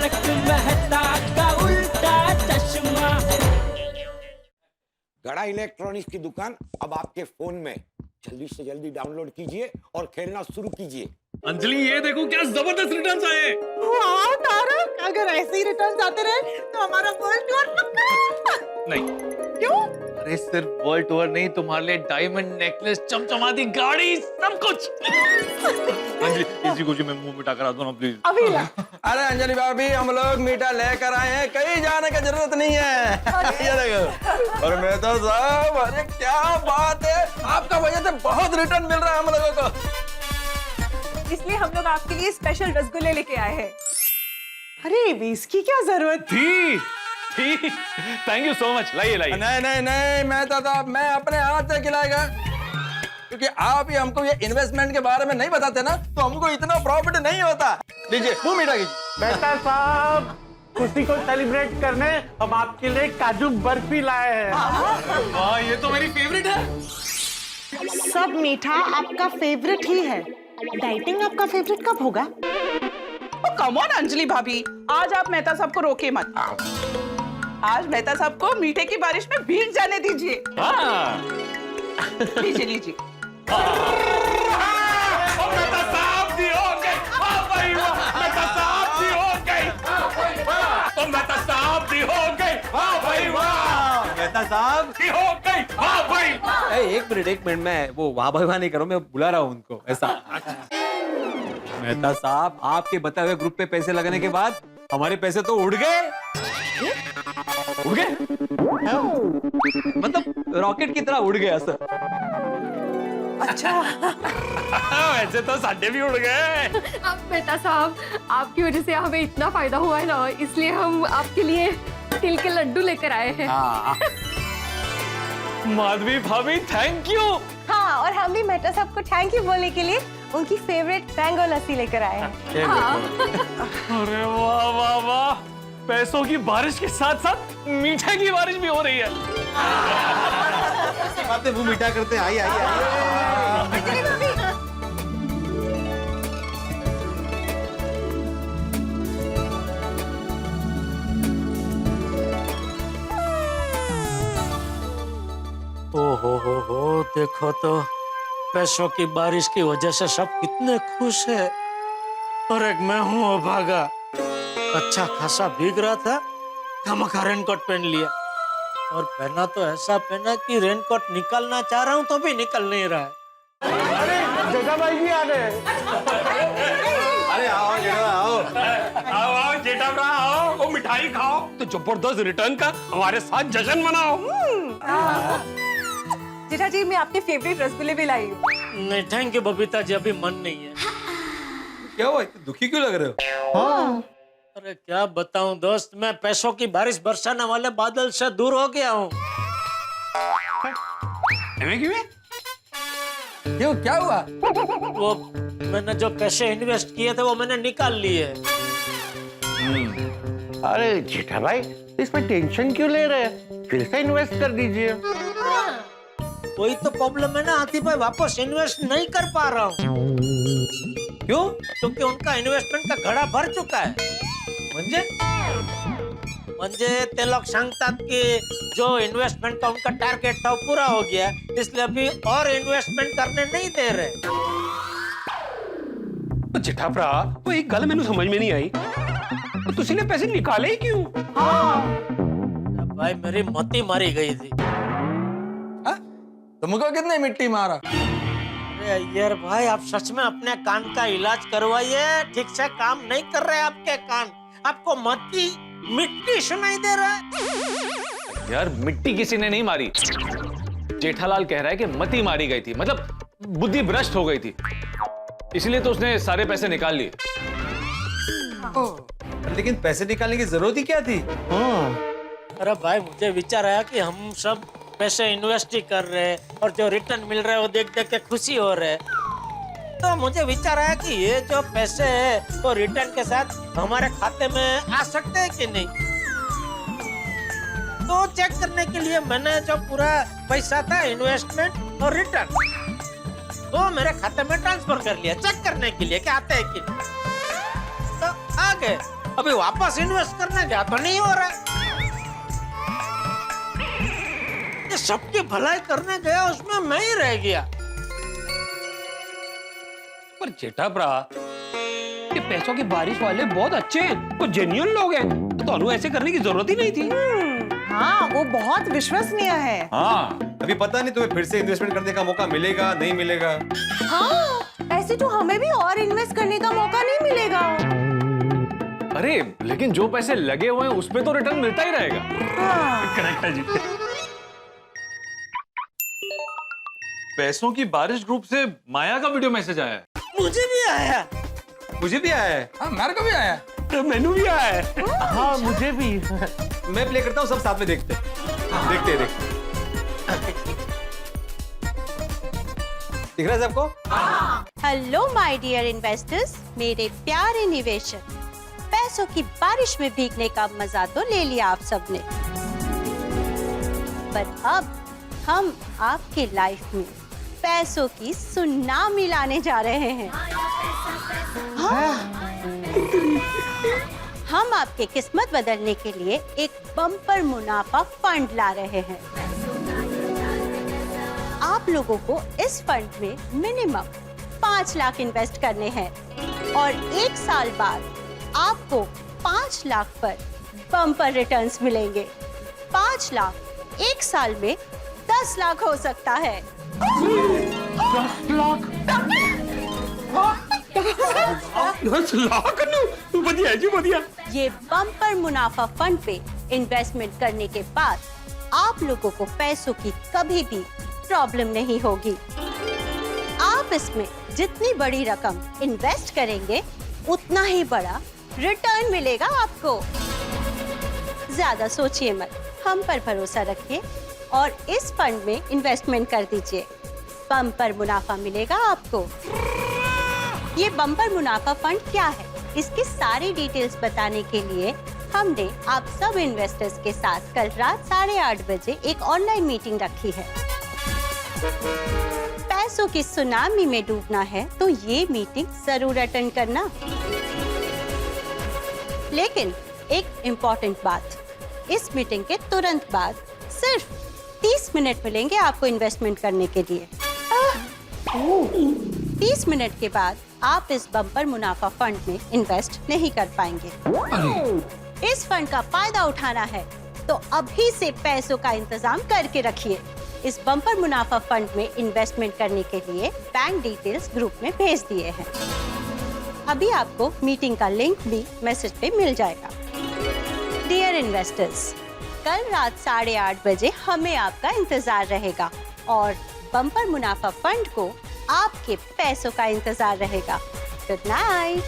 तारक मेहता का उल्टा चश्मा। गड़ा इलेक्ट्रॉनिक्स की दुकान अब आपके फोन में। जल्दी से जल्दी डाउनलोड कीजिए और खेलना शुरू कीजिए। अंजलि ये देखो क्या जबरदस्त रिटर्न्स आए। वाह तारक, अगर ऐसे ही रिटर्न्स आते रहे तो हमारा वर्ल्ड टूर पक्का। नहीं, क्यों? अरे सिर्फ वर्ल्ड टूर नहीं, तुम्हारे लिए डायमंड नेकलेस, चमचमाती गाड़ी, सब कुछ। अंजलि इसी खुशी में मुंह मिठा करा दो ना प्लीज। अभी ला। अरे अंजलि भाभी, हम लोग मीठा लेकर आए हैं, कहीं जाने की जरूरत नहीं है। ये देखो। और मैं तो साहब, अरे क्या बात है, आपका वजह से बहुत रिटर्न मिल रहा है हम लोगों को। इसलिए हम लोग आपके लिए स्पेशल रसगुल्ले लेके आए हैं। अरे इसकी क्या जरूरत थी? Thank you so much. लाइए लाइए। नहीं नहीं नहीं, मैं तो साहब मैं अपने हाथ से खिलाएगा, क्योंकि आप ही हमको ये इन्वेस्टमेंट के बारे में नहीं बताते ना, तो हमको इतना प्रॉफिट नहीं होता। लीजिए मुंह मीठा कीजिए। मेहता साहब, खुशी को सेलिब्रेट करने हम आपके लिए काजू बर्फी लाए हैं। वाह, ये तो मेरी फेवरेट है। सब मीठा आपका फेवरेट ही है, डाइटिंग आपका फेवरेट कब होगा? कम ऑन अंजलि भाभी, आज आप मेहता साहब को रोके मत। आज मेहता साहब को मीठे की बारिश में भीग जाने दीजिए। लीजिए लीजिए। मेहता साहब एक मिनट में वो वाह भाई वाह नहीं करो, मैं बुला रहा हूँ उनको। ऐसा मेहता साहब, आपके बताए हुए ग्रुप पे पैसे लगाने के बाद हमारे पैसे तो उड़ गए। उड़ गए मतलब रॉकेट की तरह उड़ गया सर। अच्छा वैसे तो साढ़े भी उड़ गए। अब मेहता साहब, आपकी वजह से हमें इतना फायदा हुआ है ना, इसलिए हम आपके लिए तिल के लड्डू लेकर आए हैं। माधवी भाभी थैंक यू। हाँ, और हम भी मेहता साहब को थैंक यू बोलने के लिए उनकी फेवरेट मैंगो लस्सी लेकर आए हैं। अरे वाह वाह वाह, पैसों की बारिश के साथ साथ मीठे की बारिश भी हो रही है। बातें वो मीठा करते हैं। आइए हो, देखो तो पैसों की बारिश की वजह से सब कितने खुश है। और एक मैं हूँ अभागा, अच्छा खासा भीग रहा था, खामखा रेनकोट पहन लिया। और पहना तो ऐसा पहना कि रेनकोट निकालना चाह रहा हूँ तो भी निकल नहीं रहा है। अरे जगा भाई भी आ गए। अरे आओ आओ जेठा भरा आओ, वो मिठाई खाओ, तो जबरदस्त रिटर्न का हमारे साथ जश्न मनाओ। जेठा जी, मैं आपके फेवरेट रसगुल्ले भी लाई हूँ। नहीं थैंक यू बबीता जी, अभी मन नहीं है। क्या हुआ, दुखी क्यों लग रहे हो? अरे क्या बताऊं दोस्त, मैं पैसों की बारिश बरसाने वाले बादल से दूर हो गया हूँ। क्यों, क्या हुआ? वो मैंने जो पैसे इन्वेस्ट किए थे वो मैंने निकाल लिए। अरे जेठा भाई, इसमें टेंशन क्यों ले रहे हैं? फिर से इन्वेस्ट कर दीजिए। वही तो प्रॉब्लम है ना आतिफ भाई, वापस इन्वेस्ट नहीं कर पा रहा हूँ। क्यों? क्योंकि उनका इन्वेस्टमेंट का घड़ा भर चुका है। म्हणजे ते लोग सांगतात की जो इन्वेस्टमेंट का उनका टारगेट था वो पूरा हो गया, इसलिए अभी और इन्वेस्टमेंट करने नहीं दे रहे। तो जेठा भरा, वो एक गल मैंने समझ में नहीं आई, तो तुसी ने पैसे निकाले ही क्यों? भाई मेरी मती मारी गई थी। तुमको कितने मिट्टी मारा? अरे यार भाई, आप सच में अपने कान का इलाज करवाइए, ठीक से काम नहीं कर रहे आपके कान। आपको मती मिट्टी सुनाई दे रहा है। यार मिट्टी किसी ने नहीं मारी, जेठालाल कह रहा है कि मती मारी गई थी, मतलब बुद्धि भ्रष्ट हो गई थी, इसलिए तो उसने सारे पैसे निकाल लिए। लेकिन पैसे निकालने की जरूरत ही क्या थी? अरे भाई, मुझे विचार आया कि हम सब पैसे इन्वेस्ट ही कर रहे हैं और जो रिटर्न मिल रहा है वो देख देख के खुशी हो रहे है। तो मुझे विचार आया कि ये जो पैसे है तो रिटर्न के साथ हमारे खाते में आ सकते हैं कि नहीं। तो चेक करने के लिए मैंने जो पूरा पैसा था इन्वेस्टमेंट और रिटर्न वो मेरे खाते में ट्रांसफर कर लिया, चेक करने के लिए कि आते हैं कि नहीं। तो आ गए, अभी वापस इन्वेस्ट करने गया तो नहीं हो रहा। ये सबकी भलाई करने गया, उसमें मैं ही रह गया। पर जेठाभरा, ये पैसों की बारिश वाले बहुत अच्छे हैं, वो जेन्युइन लोग हैं, तो ऐसे करने की जरूरत ही नहीं थी। हाँ, वो बहुत विश्वसनीय है। हाँ, अभी पता नहीं तुम्हें फिर से इन्वेस्टमेंट करने का मौका मिलेगा नहीं मिलेगा। हाँ, ऐसे तो हमें भी और इन्वेस्ट करने का मौका नहीं मिलेगा। अरे लेकिन जो पैसे लगे हुए हैं उस पे तो रिटर्न मिलता ही रहेगा। करेक्ट है जी। पैसों की बारिश ग्रुप से माया का वीडियो मैसेज आया है। मुझे भी आया। मुझे भी आया है। हाँ, मेरे को भी आया है। मैनू भी आया है। हाँ मुझे भी। मैं प्ले करता हूँ, सब साथ में देखते हैं। देखते हैं। दिख रहा है सबको? हेलो माय डियर इन्वेस्टर्स, मेरे प्यारे निवेशक। पैसों की बारिश में भीगने का मजा तो ले लिया आप सबने, पर अब हम आपके लाइफ में पैसों की सुनामी लाने जा रहे हैं। हाँ? हम आपके किस्मत बदलने के लिए एक बम्पर मुनाफा फंड ला रहे हैं। आप लोगों को इस फंड में मिनिमम 5 लाख इन्वेस्ट करने हैं और 1 साल बाद आपको 5 लाख पर बम्पर रिटर्न्स मिलेंगे। 5 लाख 1 साल में 10 लाख हो सकता है। 10 लाख? बढ़िया जी, बढ़िया। ये बम्पर मुनाफा फंड पे इन्वेस्टमेंट करने के बाद आप लोगों को पैसों की कभी भी प्रॉब्लम नहीं होगी। आप इसमें जितनी बड़ी रकम इन्वेस्ट करेंगे उतना ही बड़ा रिटर्न मिलेगा आपको। ज्यादा सोचिए मत, हम पर भरोसा रखिए और इस फंड में इन्वेस्टमेंट कर दीजिए। बम्पर मुनाफा मिलेगा आपको। ये बम्पर मुनाफा फंड क्या है, इसकी सारी डिटेल्स बताने के लिए हमने आप सब इन्वेस्टर्स के साथ कल रात 8:30 बजे एक ऑनलाइन मीटिंग रखी है। पैसों की सुनामी में डूबना है तो ये मीटिंग जरूर अटेंड करना। लेकिन एक इम्पोर्टेंट बात, इस मीटिंग के तुरंत बाद सिर्फ 30 मिनट मिलेंगे आपको इन्वेस्टमेंट करने के लिए। 30 मिनट के बाद आप इस बम्पर मुनाफा फंड में इन्वेस्ट नहीं कर पाएंगे। इस फंड का फायदा उठाना है तो अभी से पैसों का इंतजाम करके रखिए। इस बम्पर मुनाफा फंड में इन्वेस्टमेंट करने के लिए बैंक डिटेल्स ग्रुप में भेज दिए हैं। अभी आपको मीटिंग का लिंक भी मैसेज पे मिल जाएगा। डियर इन्वेस्टर्स, कल रात 8:30 बजे हमें आपका इंतजार रहेगा और बम्पर मुनाफा फंड को आपके पैसों का इंतजार रहेगा। Good night.